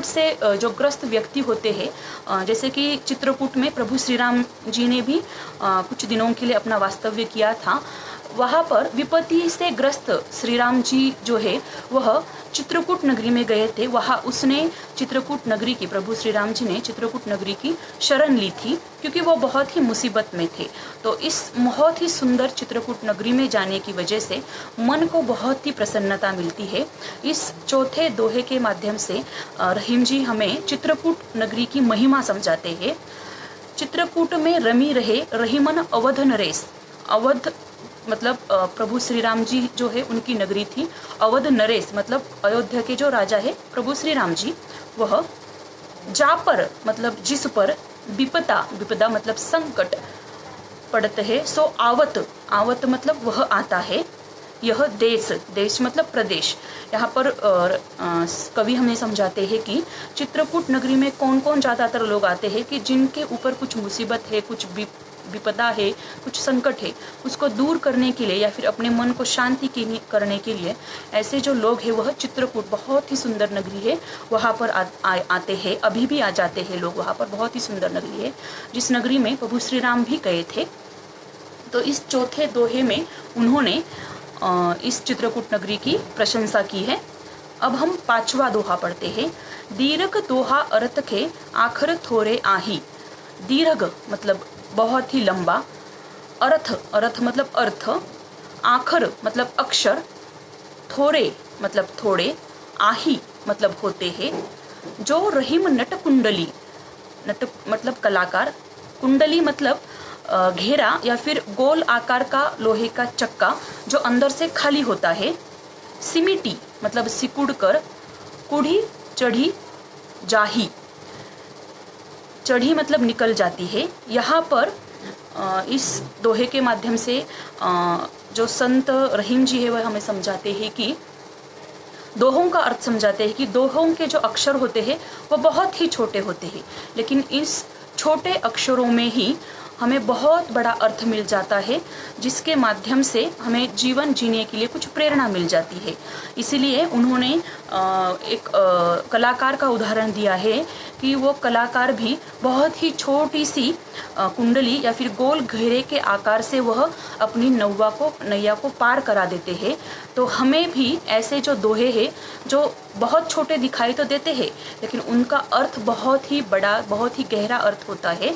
से जो ग्रस्त व्यक्ति होते हैं, जैसे कि चित्रकूट में प्रभु श्री राम जी ने भी कुछ दिनों के लिए अपना वास्तव्य किया था। वहाँ पर विपत्ति से ग्रस्त श्री राम जी जो है वह चित्रकूट नगरी में गए थे। वहाँ उसने चित्रकूट नगरी की, प्रभु श्री राम जी ने चित्रकूट नगरी की शरण ली थी, क्योंकि वो बहुत ही मुसीबत में थे। तो इस बहुत ही सुंदर चित्रकूट नगरी में जाने की वजह से मन को बहुत ही प्रसन्नता मिलती है। इस चौथे दोहे के माध्यम से रहीम जी हमें चित्रकूट नगरी की महिमा समझाते हैं। चित्रकूट में रमी रहे रहीमन अवध नरेश। अवध मतलब प्रभु श्री राम जी जो है उनकी नगरी थी। अवध नरेश मतलब अयोध्या के जो राजा है प्रभु श्री राम जी, वह जा पर मतलब जिस पर विपदा, विपदा मतलब संकट पड़ते हैं, सो आवत, आवत मतलब वह आता है। यह देश, देश मतलब प्रदेश। यहाँ पर कवि हमें समझाते हैं कि चित्रकूट नगरी में कौन कौन ज़्यादातर लोग आते हैं कि जिनके ऊपर कुछ मुसीबत है, कुछ विपदा है, कुछ संकट है, उसको दूर करने के लिए या फिर अपने मन को शांति करने के लिए ऐसे जो लोग हैं वह चित्रकूट, बहुत ही सुंदर नगरी है, वहाँ पर आते हैं। अभी भी आ जाते हैं लोग वहाँ पर। बहुत ही सुंदर नगरी है, जिस नगरी में प्रभु श्री राम भी गए थे। तो इस चौथे दोहे में उन्होंने इस चित्रकूट नगरी की प्रशंसा की है। अब हम पांचवा दोहा पढ़ते हैं। दीर्घ दोहा अर्थ के आखर थोरे आही। दीर्घ मतलब बहुत ही लंबा, अर्थ, अर्थ मतलब अर्थ, आखर मतलब अक्षर, थोरे मतलब थोड़े, आही मतलब होते हैं। जो रहीम नट कुंडली, नट मतलब कलाकार, कुंडली मतलब घेरा या फिर गोल आकार का लोहे का चक्का जो अंदर से खाली होता है। सिमिटी मतलब सिकुड़ कर, कुढ़ी चढ़ी जाही, चढ़ी मतलब निकल जाती है। यहाँ पर इस दोहे के माध्यम से जो संत रहीम जी है वह हमें समझाते हैं कि दोहों का अर्थ समझाते हैं कि दोहों के जो अक्षर होते हैं वो बहुत ही छोटे होते हैं, लेकिन इस छोटे अक्षरों में ही हमें बहुत बड़ा अर्थ मिल जाता है, जिसके माध्यम से हमें जीवन जीने के लिए कुछ प्रेरणा मिल जाती है। इसीलिए उन्होंने एक कलाकार का उदाहरण दिया है कि वो कलाकार भी बहुत ही छोटी सी कुंडली या फिर गोल घेरे के आकार से वह अपनी नैया को पार करा देते हैं। तो हमें भी ऐसे जो दोहे हैं जो बहुत छोटे दिखाई तो देते हैं, लेकिन उनका अर्थ बहुत ही बड़ा, बहुत ही गहरा अर्थ होता है।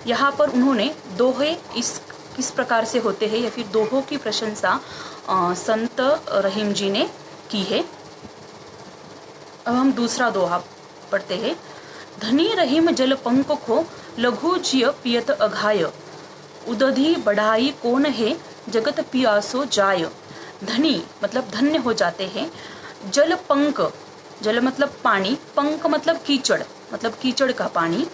यहाँ पर उन्होंने दोहे किस प्रकार से होते हैं या फिर दोहों की प्रशंसा संत रहीम जी ने की है। अब हम दूसरा दोहा पढ़ते हैं। धनी रहीम जल पंक खो, लघु जिय पियत अघाय। उदधि बढ़ाई कौन है, जगत पियासो जाय। धनी मतलब धन्य हो जाते हैं। जल पंक, जल मतलब पानी, पंक मतलब कीचड़, मतलब कीचड़ का पानी।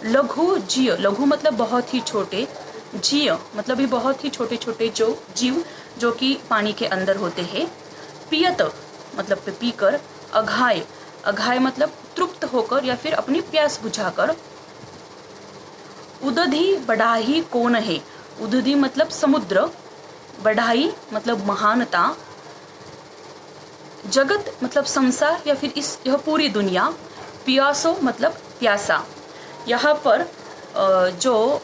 लघु जीव, लघु मतलब बहुत ही छोटे, जीव मतलब भी बहुत ही छोटे छोटे जो जीव जो कि पानी के अंदर होते हैं। पियत मतलब पीकर। अघाय, अघाय मतलब तृप्त होकर या फिर अपनी प्यास बुझाकर। उदधि बढ़ाई कौन है, उदधि मतलब समुद्र, बढ़ाई मतलब महानता। जगत मतलब संसार या फिर यह पूरी दुनिया। पियासो मतलब प्यासा। यहाँ पर जो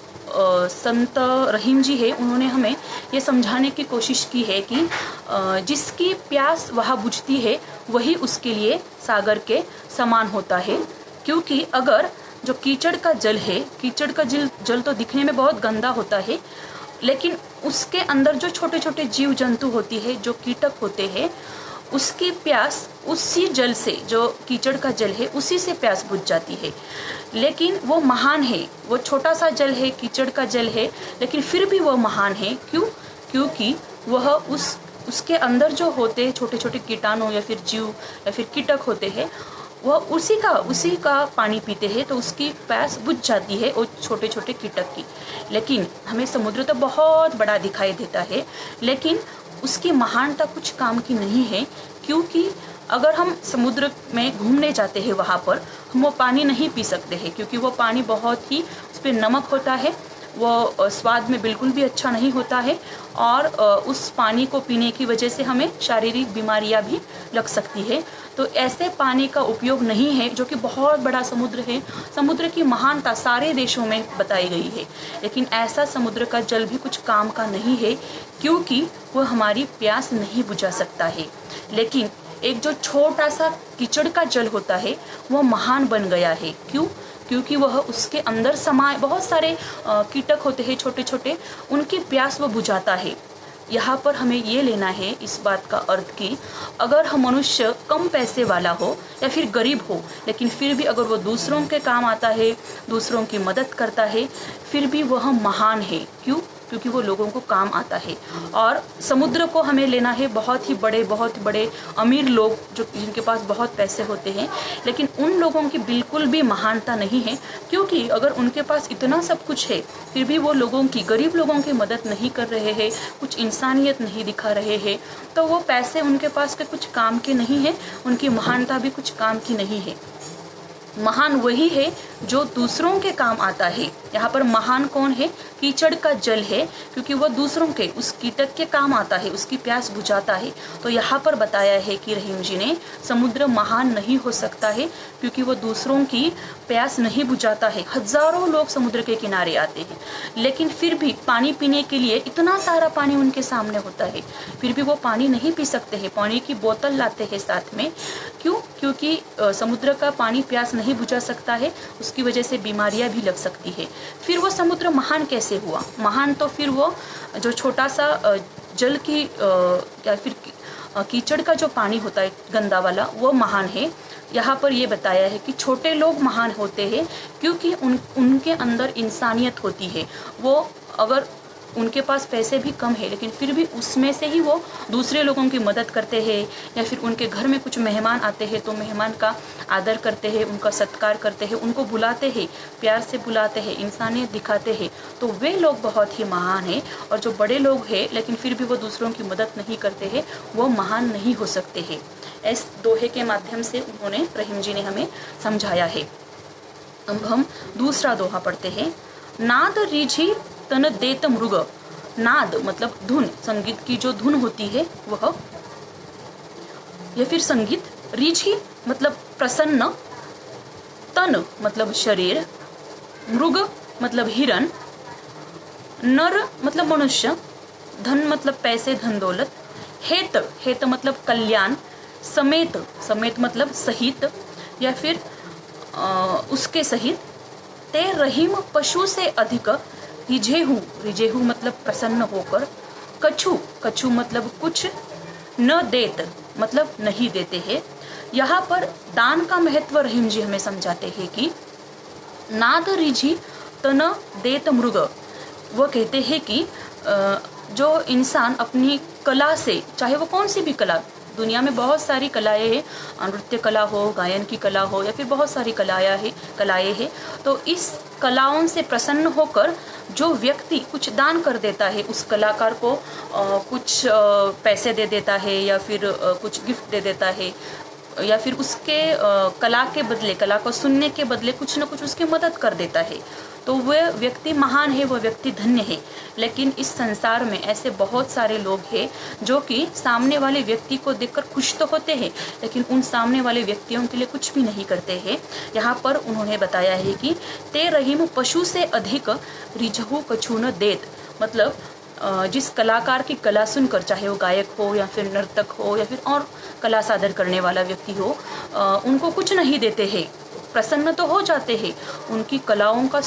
संत रहीम जी है उन्होंने हमें ये समझाने की कोशिश की है कि जिसकी प्यास वहाँ बुझती है वही उसके लिए सागर के समान होता है। क्योंकि अगर जो कीचड़ का जल है, कीचड़ का जल तो दिखने में बहुत गंदा होता है, लेकिन उसके अंदर जो छोटे छोटे जीव जंतु होती है, जो कीटक होते हैं, उसकी प्यास उसी जल से, जो कीचड़ का जल है उसी से प्यास बुझ जाती है। लेकिन वो महान है, वो छोटा सा जल है, कीचड़ का जल है, लेकिन फिर भी वो महान है। क्यों? क्योंकि वह उसके अंदर जो होते छोटे छोटे कीटाणु या फिर जीव या फिर कीटक होते हैं, वह उसी का पानी पीते हैं, तो उसकी प्यास बुझ जाती है वो छोटे छोटे कीटक की। लेकिन हमें समुद्र तो बहुत बड़ा दिखाई देता है, लेकिन उसकी महानता कुछ काम की नहीं है। क्योंकि अगर हम समुद्र में घूमने जाते हैं वहाँ पर हम वो पानी नहीं पी सकते हैं, क्योंकि वो पानी बहुत ही, उस पर नमक होता है, वो स्वाद में बिल्कुल भी अच्छा नहीं होता है, और उस पानी को पीने की वजह से हमें शारीरिक बीमारियां भी लग सकती है। तो ऐसे पानी का उपयोग नहीं है, जो कि बहुत बड़ा समुद्र है, समुद्र की महानता सारे देशों में बताई गई है, लेकिन ऐसा समुद्र का जल भी कुछ काम का नहीं है, क्योंकि वो हमारी प्यास नहीं बुझा सकता है। लेकिन एक जो छोटा सा कीचड़ का जल होता है वो महान बन गया है। क्यों? क्योंकि वह उसके अंदर समाये बहुत सारे कीटक होते हैं छोटे छोटे, उनकी प्यास वो बुझाता है। यहाँ पर हमें ये लेना है इस बात का अर्थ कि अगर हम मनुष्य कम पैसे वाला हो या फिर गरीब हो, लेकिन फिर भी अगर वो दूसरों के काम आता है, दूसरों की मदद करता है, फिर भी वह महान है। क्यों? क्योंकि वो लोगों को काम आता है। और समुद्र को हमें लेना है बहुत ही बड़े अमीर लोग, जो जिनके पास बहुत पैसे होते हैं, लेकिन उन लोगों की बिल्कुल भी महानता नहीं है, क्योंकि अगर उनके पास इतना सब कुछ है फिर भी वो लोगों की, गरीब लोगों की मदद नहीं कर रहे हैं, कुछ इंसानियत नहीं दिखा रहे हैं, तो वो पैसे उनके पास के कुछ काम के नहीं है, उनकी महानता भी कुछ काम की नहीं है। महान वही है जो दूसरों के काम आता है। यहाँ पर महान कौन है? कीचड़ का जल है, क्योंकि वह दूसरों के, उस कीटक के काम आता है, उसकी प्यास बुझाता है। तो यहाँ पर बताया है कि रहीम जी ने समुद्र महान नहीं हो सकता है, क्योंकि वह दूसरों की प्यास नहीं बुझाता है। हजारों लोग समुद्र के किनारे आते हैं, लेकिन फिर भी पानी पीने के लिए इतना सारा पानी उनके सामने होता है, फिर भी वो पानी नहीं पी सकते हैं। पानी की बोतल लाते हैं साथ में। क्यों? क्योंकि समुद्र का पानी प्यास नहीं बुझा सकता है, उसकी वजह से बीमारियां भी लग सकती है। फिर वो समुद्र महान कैसे हुआ? महान तो फिर वो जो छोटा सा जल की या फिर कीचड़ का जो पानी होता है गंदा वाला, वो महान है। यहाँ पर ये बताया है कि छोटे लोग महान होते हैं, क्योंकि उनके अंदर इंसानियत होती है। वो अगर उनके पास पैसे भी कम है, लेकिन फिर भी उसमें से ही वो दूसरे लोगों की मदद करते हैं, या फिर उनके घर में कुछ मेहमान आते हैं तो मेहमान का आदर करते हैं, उनका सत्कार करते हैं, उनको बुलाते हैं, प्यार से बुलाते हैं, इंसानियत दिखाते हैं, तो वे लोग बहुत ही महान हैं। और जो बड़े लोग हैं लेकिन फिर भी वो दूसरों की मदद नहीं करते हैं, वो महान नहीं हो सकते हैं। इस दोहे के माध्यम से उन्होंने, रहीम जी ने हमें समझाया है। अब हम दूसरा दोहा पढ़ते हैं। नाद रीझी तन देत मृग। नाद मतलब धुन, संगीत की जो धुन होती है वह, या फिर संगीत। रीझी मतलब प्रसन्न, तन मतलब शरीर, मृग मतलब हिरण, नर मतलब मनुष्य, धन मतलब पैसे धन दौलत, हेत, हेत मतलब कल्याण, समेत, समेत मतलब सहित या फिर उसके सहित, ते रहीम पशु से अधिक, रिझेहू, रिझेहू मतलब प्रसन्न होकर, कछु, कछु मतलब कुछ, न देत मतलब नहीं देते हैं। यहाँ पर दान का महत्व रहीम जी हमें समझाते हैं कि नाद रिझी तन देत मृग। वो कहते हैं कि जो इंसान अपनी कला से, चाहे वो कौन सी भी कला, दुनिया में बहुत सारी कलाएं हैं, नृत्य कला हो, गायन की कला हो, या फिर बहुत सारी कलाएं हैं, तो इस कलाओं से प्रसन्न होकर जो व्यक्ति कुछ दान कर देता है, उस कलाकार को कुछ पैसे दे देता है, या फिर कुछ गिफ्ट दे देता है, या फिर उसके कला के बदले, कला को सुनने के बदले कुछ न कुछ उसकी मदद कर देता है, तो वह व्यक्ति महान है, वह व्यक्ति धन्य है। लेकिन इस संसार में ऐसे बहुत सारे लोग हैं जो कि सामने वाले व्यक्ति को देखकर खुश तो होते हैं, लेकिन उन सामने वाले व्यक्तियों के लिए कुछ भी नहीं करते हैं। यहाँ पर उन्होंने बताया है कि ते रहीम पशु से अधिक रिझहू कछु न देत। मतलब जिस कलाकार की कला सुनकर, चाहे वो गायक हो या फिर नर्तक हो या फिर और कला सादर करने वाला व्यक्ति हो, उनको कुछ नहीं देते हैं, प्रसन्न तो हो जाते हैं, उनकी कलाओं का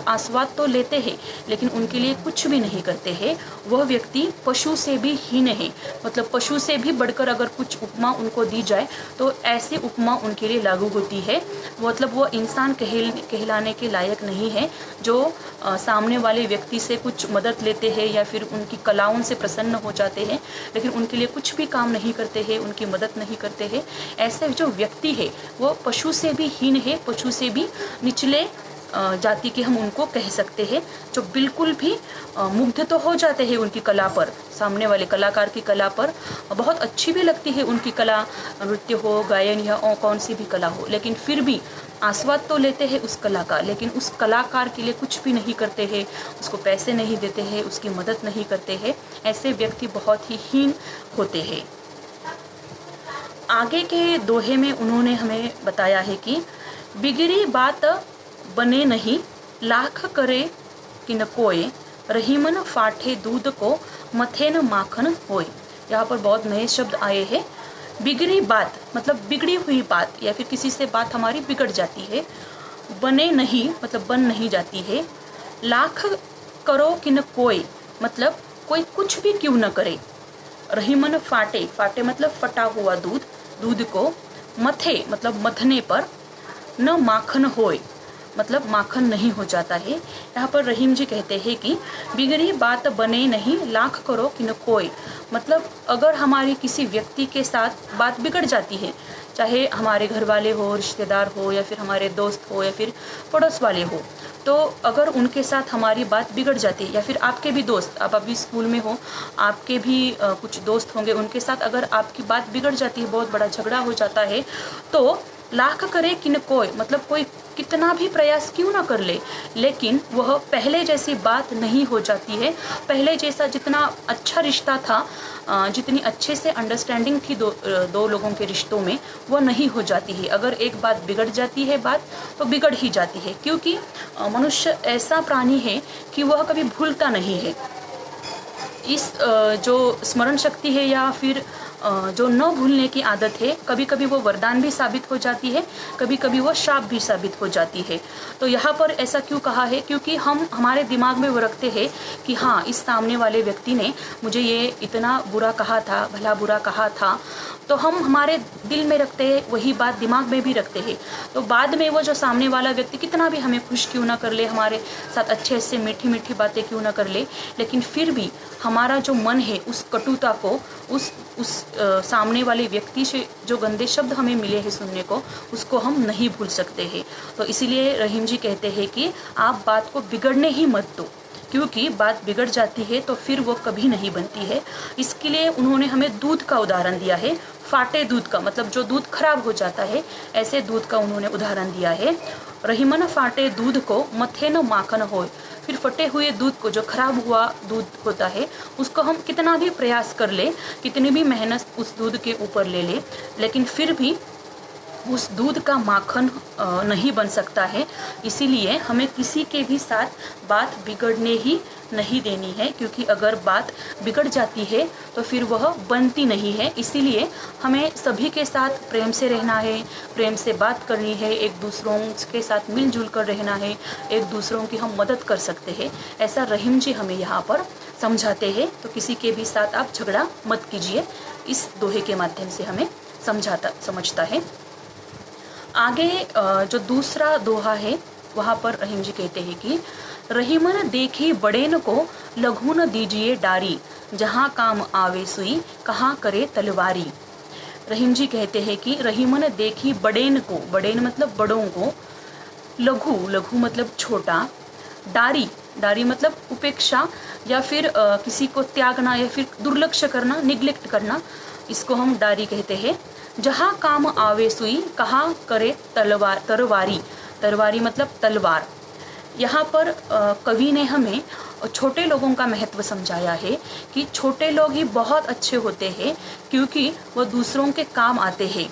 आस्वाद तो लेते हैं, लेकिन उनके लिए कुछ भी नहीं करते हैं, वह व्यक्ति पशु से भी हीन है। मतलब पशु से भी बढ़कर अगर कुछ उपमा उनको दी जाए तो ऐसी उपमा उनके लिए लागू होती है। मतलब वो इंसान कहलाने के लायक नहीं है जो सामने वाले व्यक्ति से कुछ मदद लेते हैं या फिर उनकी कलाओं से प्रसन्न हो जाते हैं, लेकिन उनके लिए कुछ भी काम नहीं करते हैं, उनकी मदद नहीं करते हैं। ऐसे जो व्यक्ति है वो पशु से भी हीन है, पशु से भी निचले जाति के हम उनको कह सकते हैं, जो बिल्कुल भी मुग्ध तो हो जाते हैं उनकी कला पर, सामने वाले कलाकार की कला पर, बहुत अच्छी भी लगती है उनकी कला, नृत्य हो, गायन या कौन सी भी कला हो, लेकिन फिर भी आस्वाद तो लेते हैं उस कला का, लेकिन उस कलाकार के लिए कुछ भी नहीं करते हैं, उसको पैसे नहीं देते हैं, उसकी मदद नहीं करते हैं। ऐसे व्यक्ति बहुत ही हीन होते हैं। आगे के दोहे में उन्होंने हमें बताया है कि बिगड़ी बात बने नहीं, लाख करे कि न कोय, रहीमन फाटे दूध को, मथे न माखन होय। यहाँ पर बहुत नए शब्द आए हैं। बिगड़ी बात मतलब बिगड़ी हुई बात, या फिर किसी से बात हमारी बिगड़ जाती है। बने नहीं मतलब बन नहीं जाती है। लाख करो कि न कोई मतलब कोई कुछ भी क्यों न करे। रहीमन फाटे, फाटे मतलब फटा हुआ दूध, दूध को, मथे मतलब मथने पर, न माखन होए मतलब माखन नहीं हो जाता है। यहाँ पर रहीम जी कहते हैं कि बिगड़ी बात बने नहीं, लाख करो कि न कोई मतलब अगर हमारी किसी व्यक्ति के साथ बात बिगड़ जाती है, चाहे हमारे घर वाले हो, रिश्तेदार हो, या फिर हमारे दोस्त हो, या फिर पड़ोस वाले हो, तो अगर उनके साथ हमारी बात बिगड़ जाती है, या फिर आपके भी दोस्त, आप अभी स्कूल में हो, आपके भी कुछ दोस्त होंगे, उनके साथ अगर आपकी बात बिगड़ जाती है, बहुत बड़ा झगड़ा हो जाता है, तो लाख करे कि न कोई मतलब कोई कितना भी प्रयास क्यों ना कर ले, लेकिन वह पहले जैसी बात नहीं हो जाती है। पहले जैसा जितना अच्छा रिश्ता था, जितनी अच्छे से अंडरस्टैंडिंग थी दो लोगों के रिश्तों में, वह नहीं हो जाती है। अगर एक बात बिगड़ जाती है बात तो बिगड़ ही जाती है, क्योंकि मनुष्य ऐसा प्राणी है कि वह कभी भूलता नहीं है। इस जो स्मरण शक्ति है या फिर जो न भूलने की आदत है, कभी कभी वो वरदान भी साबित हो जाती है, कभी कभी वो शाप भी साबित हो जाती है। तो यहाँ पर ऐसा क्यों कहा है, क्योंकि हम हमारे दिमाग में वो रखते हैं कि हाँ, इस सामने वाले व्यक्ति ने मुझे ये इतना बुरा कहा था, भला बुरा कहा था, तो हम हमारे दिल में रखते हैं, वही बात दिमाग में भी रखते हैं। तो बाद में वो जो सामने वाला व्यक्ति कितना भी हमें खुश क्यों ना कर ले, हमारे साथ अच्छे से मीठी मीठी बातें क्यों ना कर ले, लेकिन फिर भी हमारा जो मन है उस कटुता को, उस सामने वाले व्यक्ति से जो गंदे शब्द हमें मिले हैं सुनने को, उसको हम नहीं भूल सकते हैं। तो इसीलिए रहीम जी कहते हैं कि आप बात को बिगड़ने ही मत दो, क्योंकि बात बिगड़ जाती है तो फिर वो कभी नहीं बनती है। इसके लिए उन्होंने हमें दूध का उदाहरण दिया है, फाटे दूध का मतलब जो दूध खराब हो जाता है, ऐसे दूध का उन्होंने उदाहरण दिया है। रहीमन फाटे दूध को, मथे न माखन होए। फिर फटे हुए दूध को, जो खराब हुआ दूध होता है, उसको हम कितना भी प्रयास कर ले, कितनी भी मेहनत उस दूध के ऊपर ले ले, लेकिन फिर भी उस दूध का माखन नहीं बन सकता है। इसीलिए हमें किसी के भी साथ बात बिगड़ने ही नहीं देनी है, क्योंकि अगर बात बिगड़ जाती है तो फिर वह बनती नहीं है। इसीलिए हमें सभी के साथ प्रेम से रहना है, प्रेम से बात करनी है, एक दूसरों के साथ मिलजुल कर रहना है, एक दूसरों की हम मदद कर सकते हैं, ऐसा रहीम जी हमें यहाँ पर समझाते हैं। तो किसी के भी साथ आप झगड़ा मत कीजिए, इस दोहे के माध्यम से हमें समझता है। आगे जो दूसरा दोहा है, वहाँ पर रहीम जी कहते हैं कि रहीमन देखी बड़ेन को, लघु न दीजिए डारी, जहाँ काम आवे सुई, कहाँ करे तलवारी। रहीम जी कहते हैं कि रहीमन देखी बड़ेन को, बड़ेन मतलब बड़ों को, लघु, लघु मतलब छोटा, डारी, डारी मतलब उपेक्षा या फिर किसी को त्यागना या फिर दुर्लक्ष्य करना, निग्लेक्ट करना, इसको हम डारी कहते हैं। जहाँ काम आवे सुई, कहाँ करे तरवारी, तरवारी मतलब तलवार। यहाँ पर कवि ने हमें छोटे लोगों का महत्व समझाया है कि छोटे लोग ही बहुत अच्छे होते हैं, क्योंकि वह दूसरों के काम आते हैं।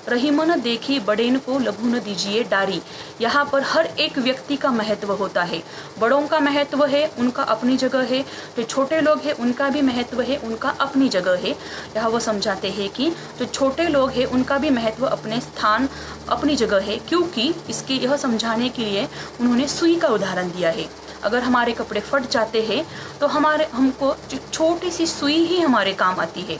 रहीमन देखी बड़ेन को, लघु न दीजिए डारी। यहाँ पर हर एक व्यक्ति का महत्व होता है। बड़ों का महत्व है, उनका अपनी जगह है, जो छोटे लोग हैं उनका भी महत्व है, उनका अपनी जगह है। यहाँ वो समझाते हैं कि जो छोटे लोग हैं उनका भी महत्व, अपने स्थान, अपनी जगह है, क्योंकि इसके यह समझाने के लिए उन्होंने सुई का उदाहरण दिया है। अगर हमारे कपड़े फट जाते हैं तो हमको छोटी सी सुई ही हमारे काम आती है।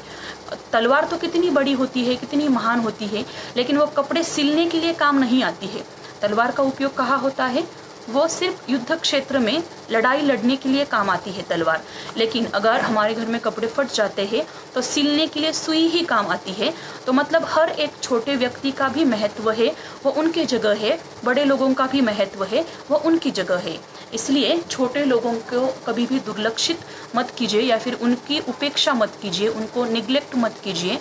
तलवार तो कितनी बड़ी होती है, कितनी महान होती है, लेकिन वो कपड़े सिलने के लिए काम नहीं आती है। तलवार का उपयोग कहाँ होता है? वो सिर्फ युद्ध क्षेत्र में लड़ाई लड़ने के लिए काम आती है तलवार। लेकिन अगर हमारे घर में कपड़े फट जाते हैं तो सिलने के लिए सुई ही काम आती है। तो मतलब हर एक छोटे व्यक्ति का भी महत्व है, वो उनकी जगह है, बड़े लोगों का भी महत्व है, वो उनकी जगह है। इसलिए छोटे लोगों को कभी भी दुर्लक्षित मत कीजिए या फिर उनकी उपेक्षा मत कीजिए, उनको निग्लेक्ट मत कीजिए।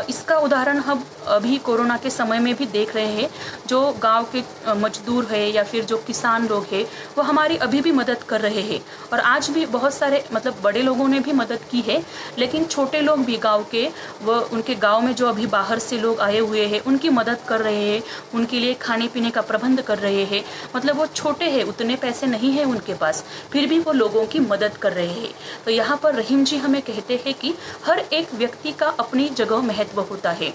इसका उदाहरण हम अभी कोरोना के समय में भी देख रहे हैं। जो गांव के मजदूर है या फिर जो किसान लोग हैं वो हमारी अभी भी मदद कर रहे हैं। और आज भी बहुत सारे मतलब बड़े लोगों ने भी मदद की है, लेकिन छोटे लोग भी गांव के वो उनके गांव में जो अभी बाहर से लोग आए हुए हैं उनकी मदद कर रहे हैं, उनके लिए खाने पीने का प्रबंध कर रहे हैं। मतलब वो छोटे हैं, उतने पैसे नहीं है उनके पास, फिर भी वो लोगों की मदद कर रहे हैं। तो यहाँ पर रहीम जी हमें कहते हैं कि हर एक व्यक्ति का अपनी जगह महत्व होता है।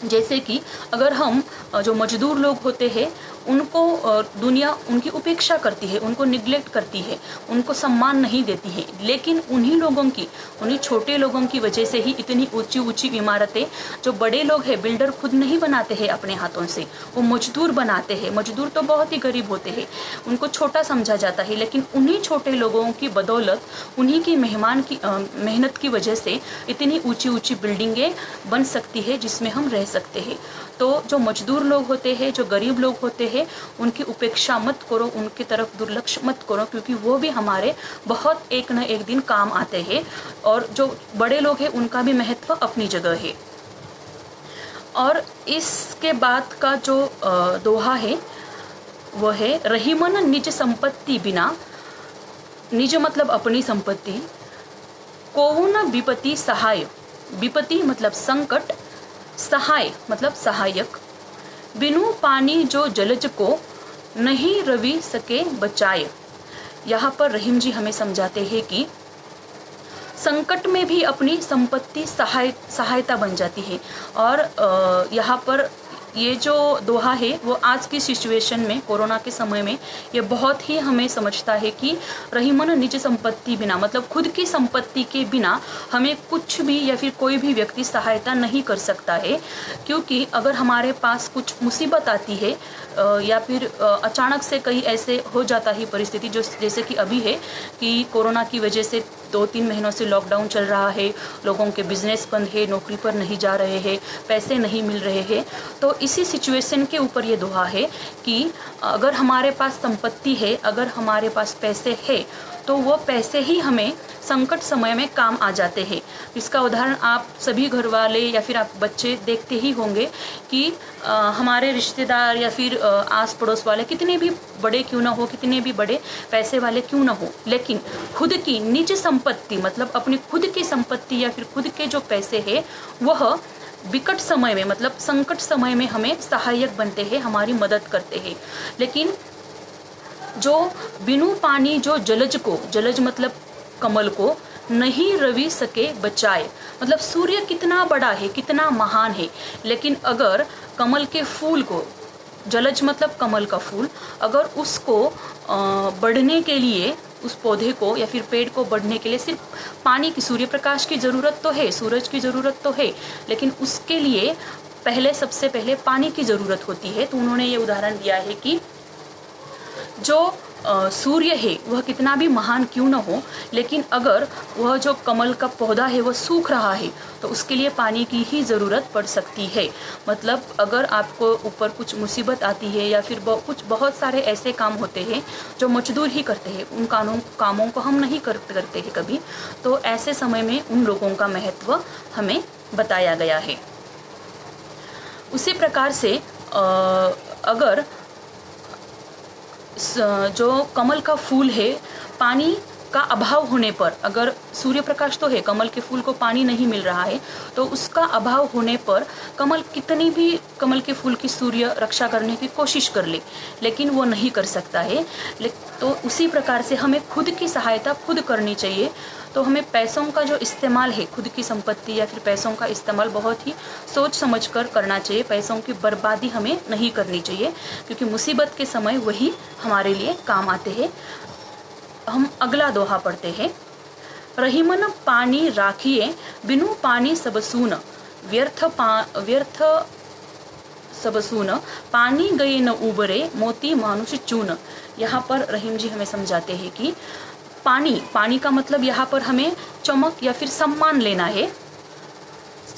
जैसे कि अगर हम जो मजदूर लोग होते हैं उनको दुनिया उनकी उपेक्षा करती है, उनको निग्लेक्ट करती है, उनको सम्मान नहीं देती है, लेकिन उन्हीं लोगों की, उन्हीं छोटे लोगों की वजह से ही इतनी ऊंची ऊंची इमारतें जो बड़े लोग हैं, बिल्डर खुद नहीं बनाते हैं अपने हाथों से, वो मजदूर बनाते हैं। मजदूर तो बहुत ही गरीब होते हैं, उनको छोटा समझा जाता है, लेकिन उन्हीं छोटे लोगों की बदौलत, उन्हीं की मेहनत की वजह से इतनी ऊंची ऊंची बिल्डिंगें बन सकती है जिसमें हम रह सकते हैं। तो जो मजदूर लोग होते हैं, जो गरीब लोग होते हैं, उनकी उपेक्षा मत करो, उनकी तरफ दुर्लक्ष मत करो, क्योंकि वो भी हमारे बहुत एक न एक दिन काम आते हैं। और जो बड़े लोग हैं उनका भी महत्व अपनी जगह है। और इसके बाद का जो दोहा है वो है, रहीमन निज संपत्ति बिना, निज मतलब अपनी संपत्ति, कोहु न विपत्ति सहाय, विपत्ति मतलब संकट, सहाय मतलब सहायक, बिनु पानी जो जलज को नहीं रवि सके बचाए। यहाँ पर रहीम जी हमें समझाते हैं कि संकट में भी अपनी संपत्ति सहायता बन जाती है। और यहाँ पर ये जो दोहा है वो आज की सिचुएशन में, कोरोना के समय में, ये बहुत ही हमें समझता है कि रहीमन निज संपत्ति बिना, मतलब खुद की संपत्ति के बिना हमें कुछ भी या फिर कोई भी व्यक्ति सहायता नहीं कर सकता है। क्योंकि अगर हमारे पास कुछ मुसीबत आती है या फिर अचानक से कहीं ऐसे हो जाता है परिस्थिति, जो जैसे कि अभी है कि कोरोना की वजह से 2-3 महीनों से लॉकडाउन चल रहा है, लोगों के बिजनेस बंद है, नौकरी पर नहीं जा रहे हैं, पैसे नहीं मिल रहे हैं। तो इसी सिचुएशन के ऊपर ये दोहा है कि अगर हमारे पास संपत्ति है, अगर हमारे पास पैसे है, तो वो पैसे ही हमें संकट समय में काम आ जाते हैं। इसका उदाहरण आप सभी घर वाले या फिर आप बच्चे देखते ही होंगे कि हमारे रिश्तेदार या फिर आस पड़ोस वाले कितने भी बड़े क्यों ना हो, कितने भी बड़े पैसे वाले क्यों ना हो, लेकिन खुद की निज संपत्ति मतलब अपनी खुद की संपत्ति या फिर खुद के जो पैसे है वह विकट समय में मतलब संकट समय में हमें सहायक बनते हैं, हमारी मदद करते हैं। लेकिन जो बिनु पानी जो जलज को, जलज मतलब कमल को, नहीं रवि सके बचाए, मतलब सूर्य कितना बड़ा है, कितना महान है, लेकिन अगर कमल के फूल को, जलज मतलब कमल का फूल, अगर उसको बढ़ने के लिए, उस पौधे को या फिर पेड़ को बढ़ने के लिए सिर्फ पानी की, सूर्य प्रकाश की ज़रूरत तो है, सूरज की ज़रूरत तो है, लेकिन उसके लिए सबसे पहले पानी की ज़रूरत होती है। तो उन्होंने ये उदाहरण दिया है कि जो सूर्य है वह कितना भी महान क्यों न हो, लेकिन अगर वह जो कमल का पौधा है वह सूख रहा है तो उसके लिए पानी की ही ज़रूरत पड़ सकती है। मतलब अगर आपको ऊपर कुछ मुसीबत आती है या फिर कुछ बहुत सारे ऐसे काम होते हैं जो मजदूर ही करते हैं, उन कामों को हम नहीं करते हैं कभी, तो ऐसे समय में उन लोगों का महत्व हमें बताया गया है। उसी प्रकार से अगर जो कमल का फूल है, पानी का अभाव होने पर, अगर सूर्य प्रकाश तो है, कमल के फूल को पानी नहीं मिल रहा है, तो उसका अभाव होने पर कमल कितनी भी कमल के फूल की सूर्य रक्षा करने की कोशिश कर ले, लेकिन वो नहीं कर सकता है। तो उसी प्रकार से हमें खुद की सहायता खुद करनी चाहिए। तो हमें पैसों का जो इस्तेमाल है, खुद की संपत्ति या फिर पैसों का इस्तेमाल बहुत ही सोच समझ कर करना चाहिए। पैसों की बर्बादी हमें नहीं करनी चाहिए, क्योंकि मुसीबत के समय वही हमारे लिए काम आते हैं। हम अगला दोहा पढ़ते हैं। रहीमन पानी राखिए, बिनु पानी सब सून, व्यर्थ सब सून, पानी गए न उबरे, मोती मानुष चून। यहाँ पर रहीम जी हमें समझाते हैं कि पानी का मतलब यहाँ पर हमें चमक या फिर सम्मान लेना है।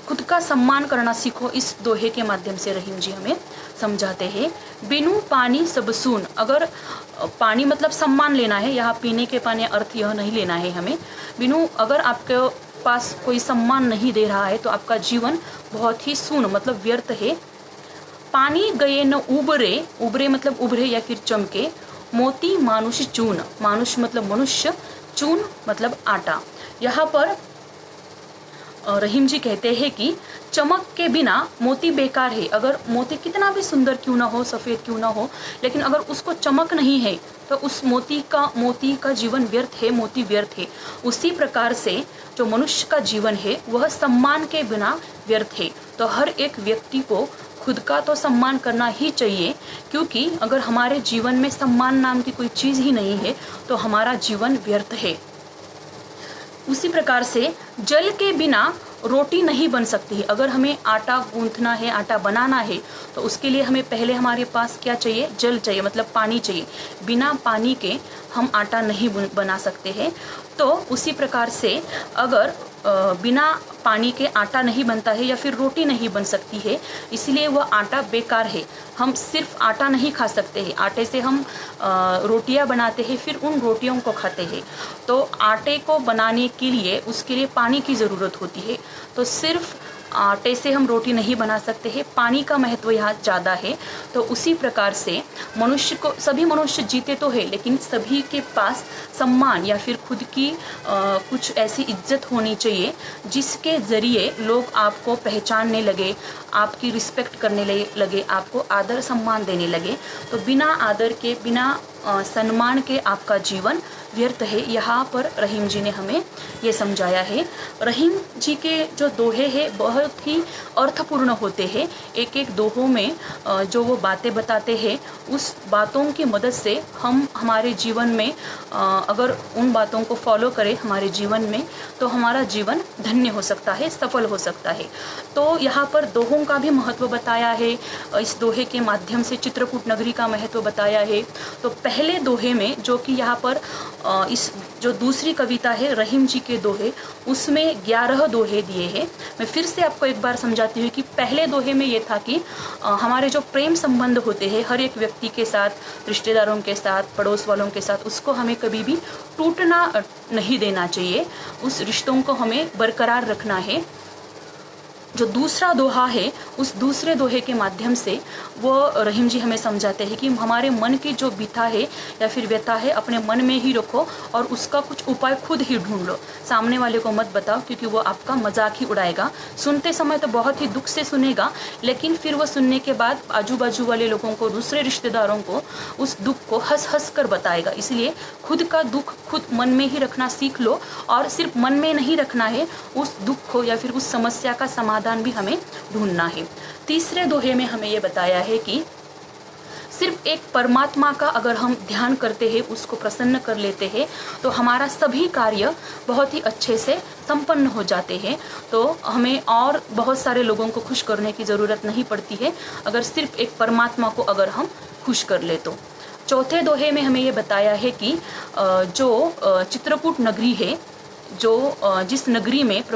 खुद का सम्मान करना सीखो, इस दोहे के माध्यम से रहीम जी हमें समझाते हैं। बिनु पानी सब सून, अगर पानी मतलब सम्मान लेना है, यहाँ पीने के पानी अर्थ यह नहीं लेना है हमें। बिनु, अगर आपको पास कोई सम्मान नहीं दे रहा है तो आपका जीवन बहुत ही शून्य मतलब व्यर्थ है। पानी गए न उबरे, उबरे मतलब उभरे या फिर चमके, मोती मानुष चून, मानुष मतलब मनुष्य, चून मतलब आटा। यहाँ पर रहीम जी कहते हैं कि चमक के बिना मोती बेकार है। अगर मोती कितना भी सुंदर क्यों ना हो, सफ़ेद क्यों ना हो, लेकिन अगर उसको चमक नहीं है तो उस मोती का जीवन व्यर्थ है, मोती व्यर्थ है। उसी प्रकार से जो मनुष्य का जीवन है वह सम्मान के बिना व्यर्थ है। तो हर एक व्यक्ति को खुद का तो सम्मान करना ही चाहिए, क्योंकि अगर हमारे जीवन में सम्मान नाम की कोई चीज़ ही नहीं है तो हमारा जीवन व्यर्थ है। उसी प्रकार से जल के बिना रोटी नहीं बन सकती है। अगर हमें आटा गूंथना है, आटा बनाना है, तो उसके लिए हमें पहले हमारे पास क्या चाहिए? जल चाहिए, मतलब पानी चाहिए। बिना पानी के हम आटा नहीं बना सकते हैं। तो उसी प्रकार से अगर बिना पानी के आटा नहीं बनता है या फिर रोटी नहीं बन सकती है, इसलिए वह आटा बेकार है। हम सिर्फ आटा नहीं खा सकते हैं, आटे से हम रोटियां बनाते हैं, फिर उन रोटियों को खाते हैं। तो आटे को बनाने के लिए उसके लिए पानी की ज़रूरत होती है। तो सिर्फ आटे से हम रोटी नहीं बना सकते हैं, पानी का महत्व यहाँ ज़्यादा है। तो उसी प्रकार से मनुष्य को, सभी मनुष्य जीते तो है, लेकिन सभी के पास सम्मान या फिर खुद की कुछ ऐसी इज्जत होनी चाहिए जिसके ज़रिए लोग आपको पहचानने लगे, आपकी रिस्पेक्ट करने लगे, आपको आदर सम्मान देने लगे। तो बिना आदर के, बिना सम्मान के आपका जीवन व्यर्थ है। यहाँ पर रहीम जी ने हमें ये समझाया है। रहीम जी के जो दोहे हैं बहुत ही अर्थपूर्ण होते हैं। एक एक दोहों में जो वो बातें बताते हैं, उस बातों की मदद से हम हमारे जीवन में अगर उन बातों को फॉलो करें हमारे जीवन में, तो हमारा जीवन धन्य हो सकता है, सफल हो सकता है। तो यहाँ पर दोहों का भी महत्व बताया है। इस दोहे के माध्यम से चित्रकूट नगरी का महत्व बताया है। तो पहले दोहे में, जो कि यहाँ पर इस जो दूसरी कविता है रहीम जी के दोहे, उसमें 11 दोहे दिए हैं। मैं फिर से आपको एक बार समझाती हूँ कि पहले दोहे में ये था कि हमारे जो प्रेम संबंध होते हैं हर एक व्यक्ति के साथ, रिश्तेदारों के साथ, पड़ोस वालों के साथ, उसको हमें कभी भी टूटना नहीं देना चाहिए, उस रिश्तों को हमें बरकरार रखना है। जो दूसरा दोहा है, उस दूसरे दोहे के माध्यम से वो रहीम जी हमें समझाते हैं कि हमारे मन की जो व्यथा है या फिर व्यथा है अपने मन में ही रखो और उसका कुछ उपाय खुद ही ढूंढ लो। सामने वाले को मत बताओ, क्योंकि वो आपका मजाक ही उड़ाएगा। सुनते समय तो बहुत ही दुख से सुनेगा, लेकिन फिर वो सुनने के बाद आजू बाजू वाले लोगों को, दूसरे रिश्तेदारों को उस दुख को हंस हंस कर बताएगा। इसलिए खुद का दुख खुद मन में ही रखना सीख लो, और सिर्फ मन में नहीं रखना है, उस दुख को या फिर उस समस्या का समाधान भी हमें ढूंढना है। तीसरे दोहे में हमें ये बताया है कि सिर्फ एक परमात्मा का अगर हम ध्यान करते हैं, उसको प्रसन्न कर लेते हैं, तो हमारा सभी कार्य बहुत ही अच्छे से संपन्न हो जाते हैं। तो हमें और बहुत सारे लोगों को खुश करने की ज़रूरत नहीं पड़ती है, अगर सिर्फ एक परमात्मा को अगर हम खुश कर ले तो। चौथे दोहे में हमें ये बताया है कि जो चित्रकूट नगरी है, जो जिस नगरी में